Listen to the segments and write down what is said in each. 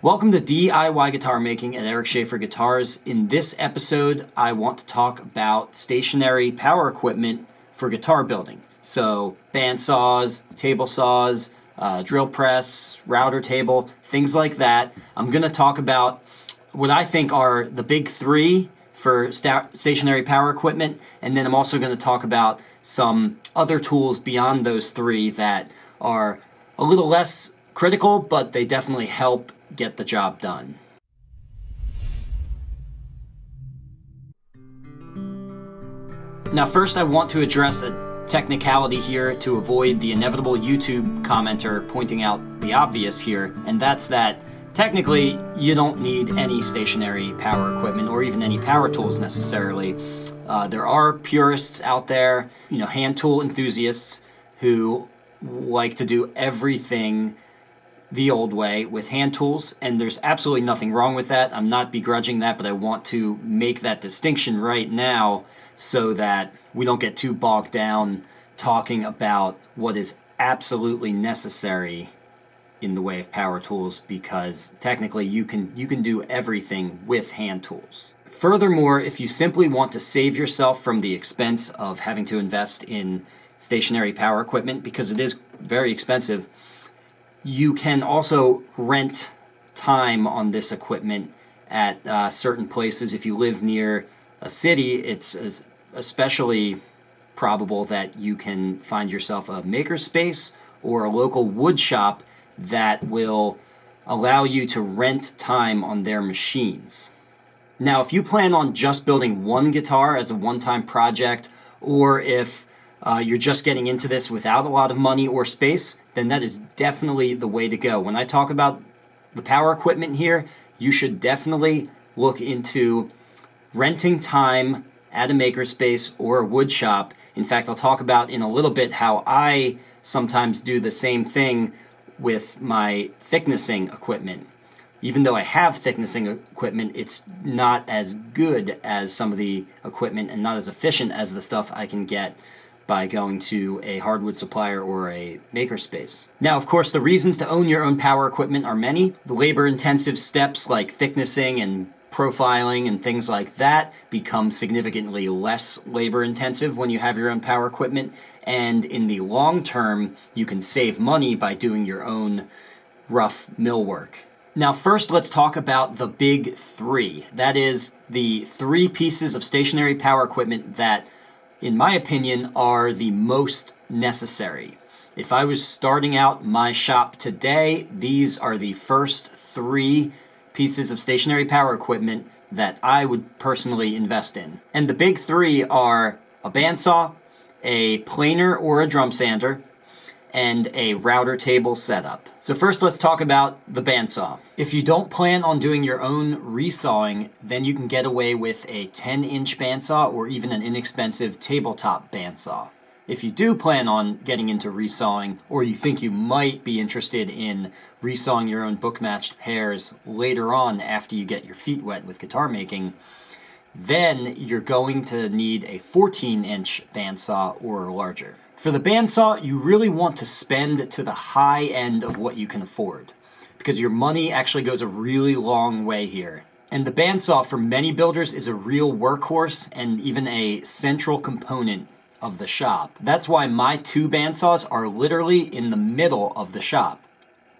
Welcome to DIY Guitar Making at Eric Schaefer Guitars. In this episode, I want to talk about stationary power equipment for guitar building. So bandsaws, table saws, drill press, router table, things like that. I'm going to talk about what I think are the big three for stationary power equipment, and then I'm also going to talk about some other tools beyond those three that are a little less critical, but they definitely help get the job done. Now first I want to address a technicality here to avoid the inevitable YouTube commenter pointing out the obvious here, and that's that technically you don't need any stationary power equipment or even any power tools necessarily. There are purists out there, hand tool enthusiasts who like to do everything the old way with hand tools, and there's absolutely nothing wrong with that. I'm not begrudging that, but I want to make that distinction right now so that we don't get too bogged down talking about what is absolutely necessary in the way of power tools, because technically you can do everything with hand tools. Furthermore, if you simply want to save yourself from the expense of having to invest in stationary power equipment, because it is very expensive, you can also rent time on this equipment at certain places. If you live near a city, it's especially probable that you can find yourself a makerspace or a local wood shop that will allow you to rent time on their machines. Now, if you plan on just building one guitar as a one-time project, or if you're just getting into this without a lot of money or space, then that is definitely the way to go. When I talk about the power equipment here, you should definitely look into renting time at a makerspace or a wood shop. In fact, I'll talk about in a little bit how I sometimes do the same thing with my thicknessing equipment. Even though I have thicknessing equipment, it's not as good as some of the equipment and not as efficient as the stuff I can get by going to a hardwood supplier or a makerspace. Now, of course, the reasons to own your own power equipment are many. The labor-intensive steps like thicknessing and profiling and things like that become significantly less labor-intensive when you have your own power equipment, and in the long term, you can save money by doing your own rough millwork. Now, first, let's talk about the big three. That is, the three pieces of stationary power equipment that, in my opinion, are the most necessary. If I was starting out my shop today, these are the first three pieces of stationary power equipment that I would personally invest in. And the big three are a bandsaw, a planer or a drum sander, and a router table setup. So first, let's talk about the bandsaw. If you don't plan on doing your own resawing, then you can get away with a 10-inch bandsaw or even an inexpensive tabletop bandsaw. If you do plan on getting into resawing, or you think you might be interested in resawing your own book-matched pairs later on after you get your feet wet with guitar making, then you're going to need a 14-inch bandsaw or larger. For the bandsaw, you really want to spend to the high end of what you can afford, because your money actually goes a really long way here. And the bandsaw for many builders is a real workhorse and even a central component of the shop. That's why my two bandsaws are literally in the middle of the shop,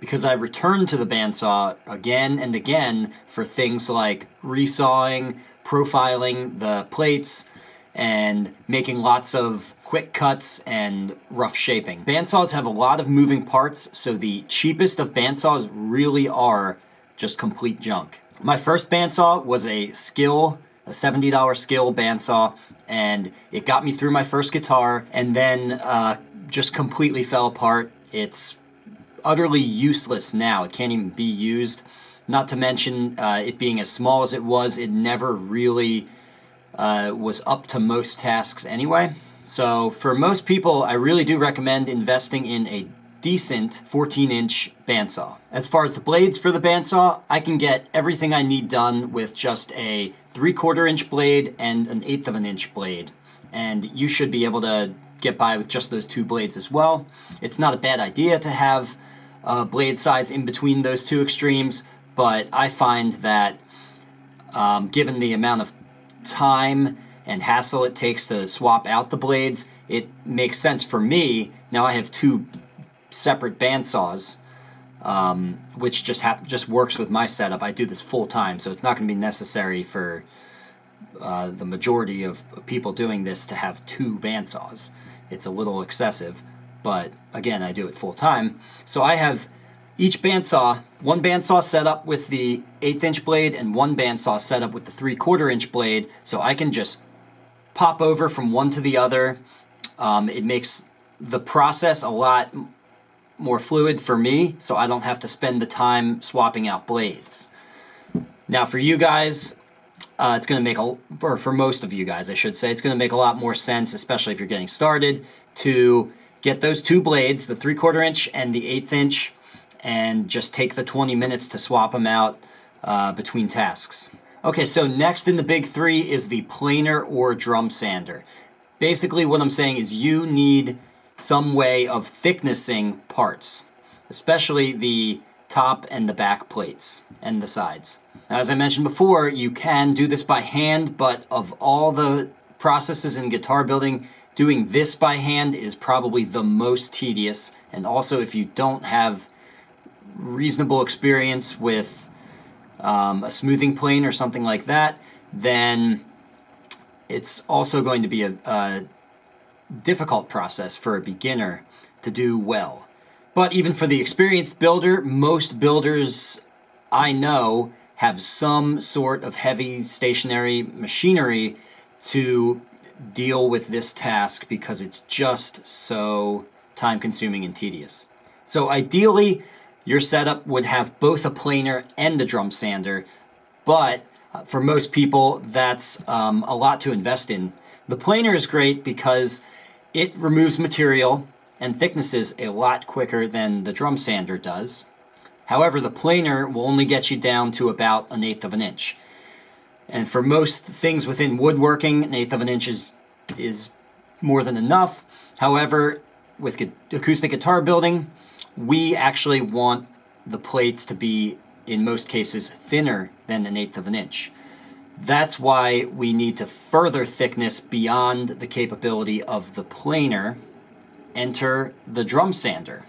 because I return to the bandsaw again and again for things like resawing, profiling the plates, and making lots of quick cuts and rough shaping. Bandsaws have a lot of moving parts, so the cheapest of bandsaws really are just complete junk. My first bandsaw was a $70 Skill bandsaw, and it got me through my first guitar, and then just completely fell apart. It's utterly useless now. It can't even be used. Not to mention, it being as small as it never really was up to most tasks anyway. So for most people, I really do recommend investing in a decent 14-inch bandsaw. As far as the blades for the bandsaw, I can get everything I need done with just a 3/4-inch blade and an 1/8 of an inch blade. And you should be able to get by with just those two blades as well. It's not a bad idea to have blade size in between those two extremes, but I find that given the amount of time and hassle it takes to swap out the blades, it makes sense for me. Now I have two separate bandsaws, which just works with my setup. I do this full time, so it's not going to be necessary for the majority of people doing this to have two bandsaws. It's a little excessive, but again, I do it full time. So I have each bandsaw, one bandsaw set up with the 1/8 inch blade and one bandsaw set up with the 3/4 inch blade, so I can just pop over from one to the other. It makes the process a lot more fluid for me, so I don't have to spend the time swapping out blades. Now for you guys, it's going to make or for most of you guys I should say, it's going to make a lot more sense, especially if you're getting started, to get those two blades, the 3/4 inch and the 1/8 inch, and just take the 20 minutes to swap them out between tasks. Okay, so next in the big three is the planer or drum sander. Basically what I'm saying is you need some way of thicknessing parts, especially the top and the back plates and the sides. Now, as I mentioned before, you can do this by hand, but of all the processes in guitar building, doing this by hand is probably the most tedious. And also, if you don't have reasonable experience with a smoothing plane or something like that, then it's also going to be a difficult process for a beginner to do well. But even for the experienced builder, most builders I know have some sort of heavy stationary machinery to deal with this task because it's just so time consuming and tedious. So ideally, your setup would have both a planer and a drum sander, but for most people, that's a lot to invest in. The planer is great because it removes material and thicknesses a lot quicker than the drum sander does. However, the planer will only get you down to about 1/8 of an inch. And for most things within woodworking, 1/8 of an inch is more than enough. However, with acoustic guitar building, we actually want the plates to be, in most cases, thinner than 1/8 of an inch. That's why we need to further thickness beyond the capability of the planer. Enter the drum sander.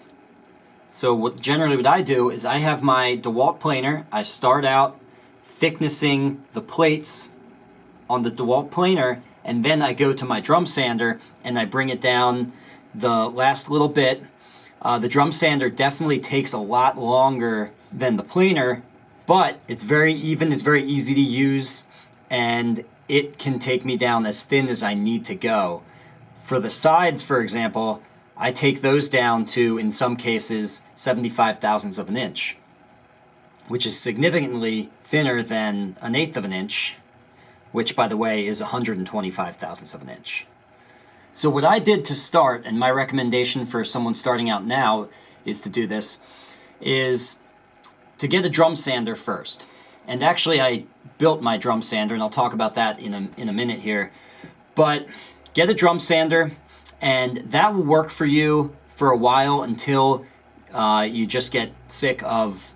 So generally what I do is I have my DeWalt planer. I start out thicknessing the plates on the DeWalt planer, and then I go to my drum sander and I bring it down the last little bit. The drum sander definitely takes a lot longer than the planer, but it's very even, it's very easy to use, and it can take me down as thin as I need to go. For the sides, for example, I take those down to, in some cases, 75 thousandths of an inch, which is significantly thinner than 1/8 of an inch, which, by the way, is 125 thousandths of an inch. So what I did to start, and my recommendation for someone starting out now is to do this, is to get a drum sander first. And actually, I built my drum sander, and I'll talk about that in a minute here. But get a drum sander, and that will work for you for a while until you just get sick of,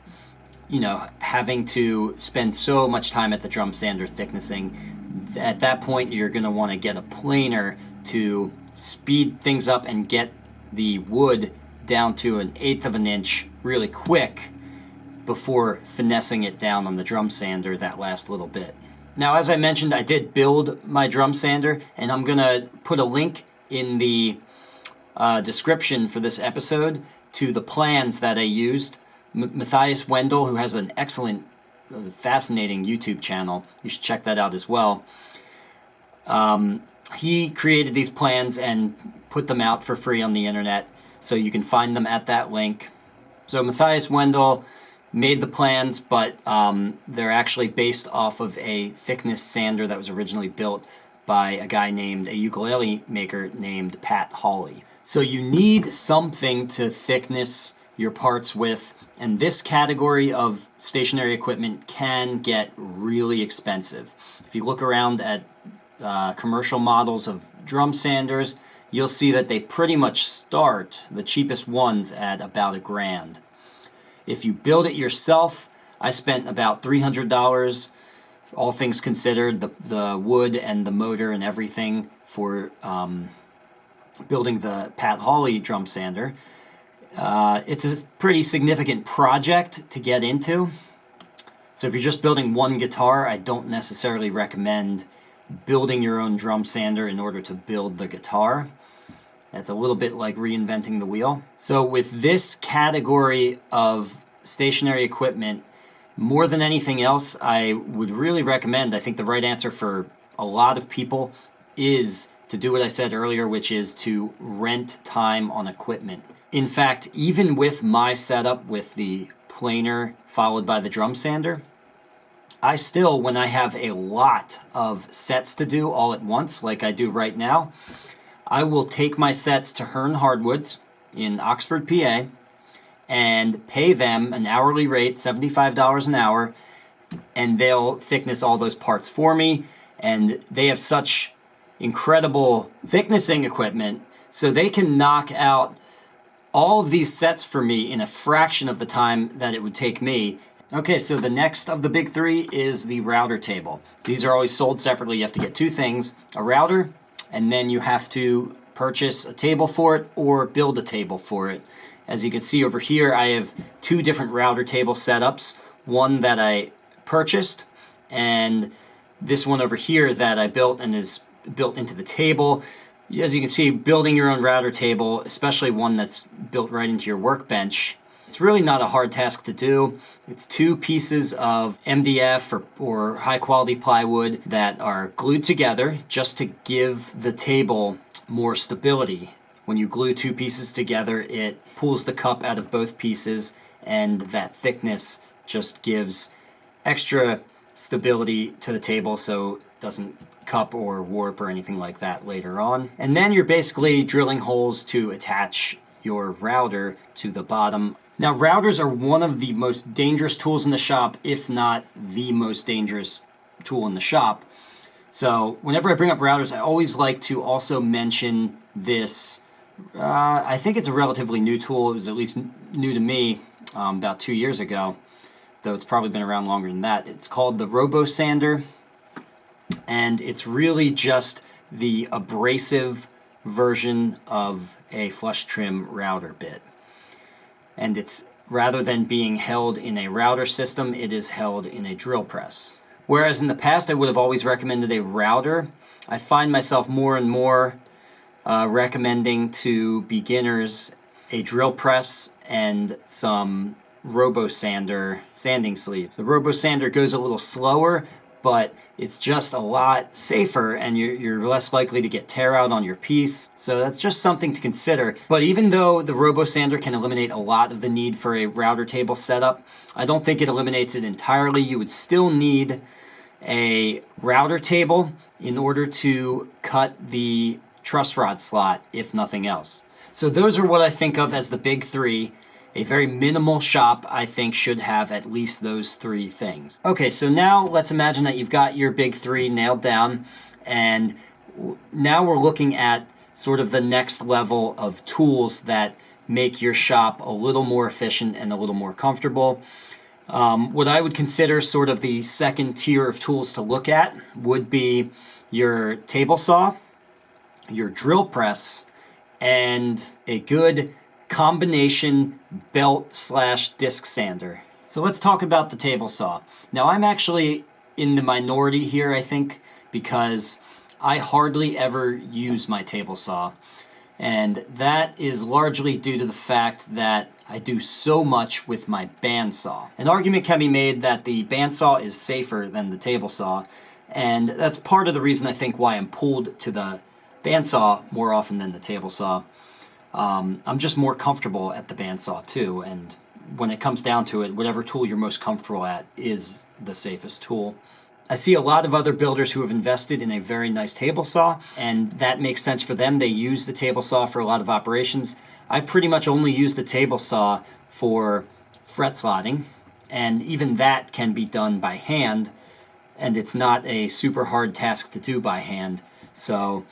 having to spend so much time at the drum sander thicknessing. At that point, you're going to want to get a planer to speed things up and get the wood down to 1/8 of an inch really quick before finessing it down on the drum sander that last little bit. Now, as I mentioned, I did build my drum sander, and I'm going to put a link in the description for this episode to the plans that I used. Matthias Wendell, who has an excellent, fascinating YouTube channel, you should check that out as well. He created these plans and put them out for free on the internet, so you can find them at that link. So Matthias Wendell made the plans, but they're actually based off of a thickness sander that was originally built by a ukulele maker named Pat Hawley. So you need something to thickness your parts with, and this category of stationary equipment can get really expensive. If you look around at commercial models of drum sanders, you'll see that they pretty much start, the cheapest ones, at about $1,000. If you build it yourself, I spent about $300, all things considered, the wood and the motor and everything, for building the Pat Hawley drum sander. It's a pretty significant project to get into. So if you're just building one guitar, I don't necessarily recommend building your own drum sander in order to build the guitar. That's a little bit like reinventing the wheel. So with this category of stationary equipment, more than anything else, I would really recommend, I think the right answer for a lot of people is to do what I said earlier, which is to rent time on equipment. In fact, even with my setup with the planer followed by the drum sander, I still, when I have a lot of sets to do all at once, like I do right now, I will take my sets to Hearn Hardwoods in Oxford, PA, and pay them an hourly rate, $75 an hour, and they'll thickness all those parts for me. And they have such incredible thicknessing equipment, so they can knock out all of these sets for me in a fraction of the time that it would take me. Okay, so the next of the big three is the router table. These are always sold separately. You have to get two things: a router, and then you have to purchase a table for it or build a table for it. As you can see over here, I have two different router table setups. One that I purchased, and this one over here that I built and is built into the table. As you can see, building your own router table, especially one that's built right into your workbench, it's really not a hard task to do. It's two pieces of MDF or high quality plywood that are glued together just to give the table more stability. When you glue two pieces together, it pulls the cup out of both pieces, and that thickness just gives extra stability to the table so it doesn't cup or warp or anything like that later on. And then you're basically drilling holes to attach your router to the bottom. Now, routers are one of the most dangerous tools in the shop, if not the most dangerous tool in the shop. So whenever I bring up routers, I always like to also mention this. I think it's a relatively new tool. It was at least new to me about 2 years ago, though it's probably been around longer than that. It's called the Robo Sander, and it's really just the abrasive version of a flush trim router bit. And it's, rather than being held in a router system, it is held in a drill press. Whereas in the past I would have always recommended a router, I find myself more and more recommending to beginners a drill press and some Robo Sander sanding sleeves. The Robo Sander goes a little slower, but it's just a lot safer, and you're less likely to get tear out on your piece. So that's just something to consider. But even though the Robo Sander can eliminate a lot of the need for a router table setup, I don't think it eliminates it entirely. You would still need a router table in order to cut the truss rod slot, if nothing else. So those are what I think of as the big three. A very minimal shop, I think, should have at least those three things. Okay, so now let's imagine that you've got your big three nailed down, and now we're looking at sort of the next level of tools that make your shop a little more efficient and a little more comfortable. What I would consider sort of the second tier of tools to look at would be your table saw, your drill press, and a good combination belt/disc sander. So let's talk about the table saw. Now, I'm actually in the minority here, I think, because I hardly ever use my table saw. And that is largely due to the fact that I do so much with my bandsaw. An argument can be made that the bandsaw is safer than the table saw, and that's part of the reason I think why I'm pulled to the bandsaw more often than the table saw. I'm just more comfortable at the bandsaw too, and when it comes down to it, whatever tool you're most comfortable at is the safest tool. I see a lot of other builders who have invested in a very nice table saw, and that makes sense for them. They use the table saw for a lot of operations. I pretty much only use the table saw for fret slotting, and even that can be done by hand, and it's not a super hard task to do by hand. So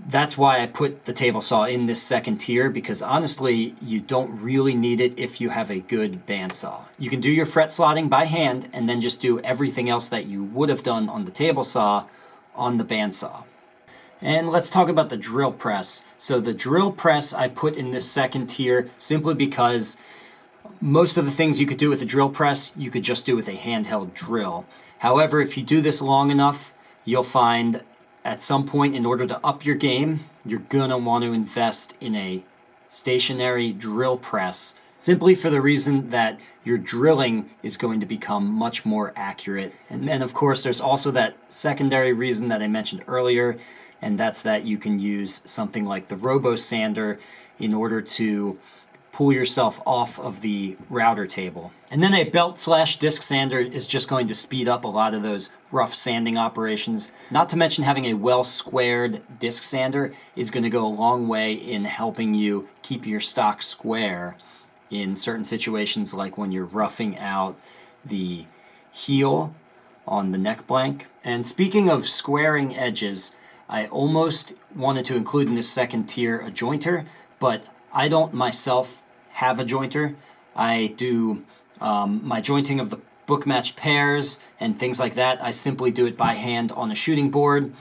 That's why I put the table saw in this second tier, because honestly, you don't really need it if you have a good bandsaw. You can do your fret slotting by hand and then just do everything else that you would have done on the table saw on the bandsaw. And let's talk about the drill press. So the drill press I put in this second tier simply because most of the things you could do with a drill press, you could just do with a handheld drill. However, if you do this long enough, you'll find at some point, in order to up your game, you're gonna want to invest in a stationary drill press, simply for the reason that your drilling is going to become much more accurate. And then, of course, there's also that secondary reason that I mentioned earlier, and that's that you can use something like the Robo Sander in order to pull yourself off of the router table. And then a belt/disc sander is just going to speed up a lot of those rough sanding operations. Not to mention having a well-squared disc sander is going to go a long way in helping you keep your stock square in certain situations, like when you're roughing out the heel on the neck blank. And speaking of squaring edges, I almost wanted to include in this second tier a jointer, but I don't myself have a jointer. I do my jointing of the book match pairs and things like that. I simply do it by hand on a shooting board,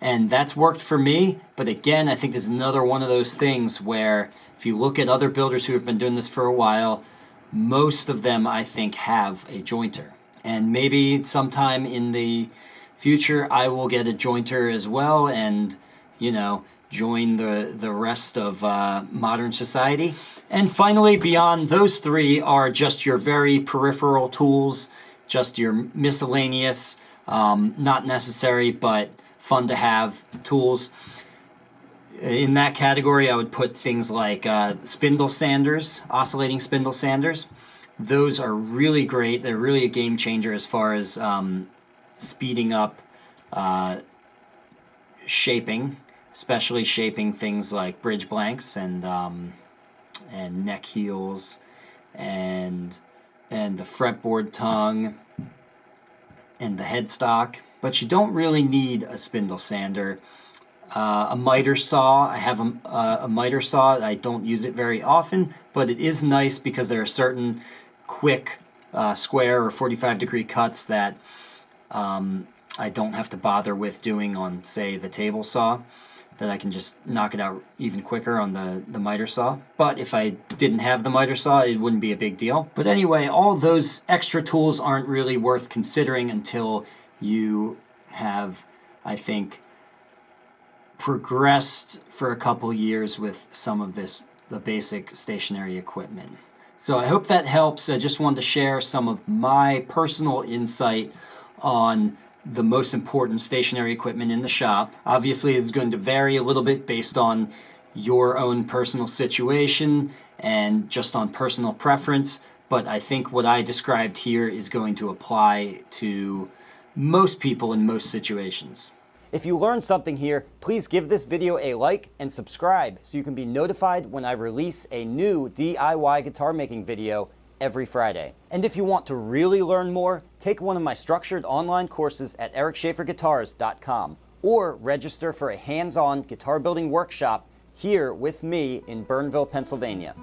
and that's worked for me. But again, I think this is another one of those things where if you look at other builders who have been doing this for a while, most of them, I think, have a jointer. And maybe sometime in the future I will get a jointer as well and, join the rest of modern society. And finally, beyond those three are just your very peripheral tools, just your miscellaneous, not necessary but fun to have tools. In that category, I would put things like spindle sanders, oscillating spindle sanders. Those are really great. They're really a game changer as far as speeding up shaping, especially shaping things like bridge blanks and neck heels and the fretboard tongue and the headstock. But you don't really need a spindle sander. A miter saw, I have a miter saw. I don't use it very often, but it is nice because there are certain quick square or 45-degree cuts that I don't have to bother with doing on, say, the table saw, that I can just knock it out even quicker on the miter saw. But if I didn't have the miter saw, it wouldn't be a big deal. But anyway, all those extra tools aren't really worth considering until you have, I think, progressed for a couple years with some of the basic stationary equipment. So I hope that helps. I just wanted to share some of my personal insight on the most important stationary equipment in the shop. Obviously, it's going to vary a little bit based on your own personal situation and just on personal preference, but I think what I described here is going to apply to most people in most situations. If you learned something here, please give this video a like and subscribe so you can be notified when I release a new DIY guitar making video every Friday. And if you want to really learn more, take one of my structured online courses at ericschaferguitars.com or register for a hands-on guitar building workshop here with me in Burnville, Pennsylvania.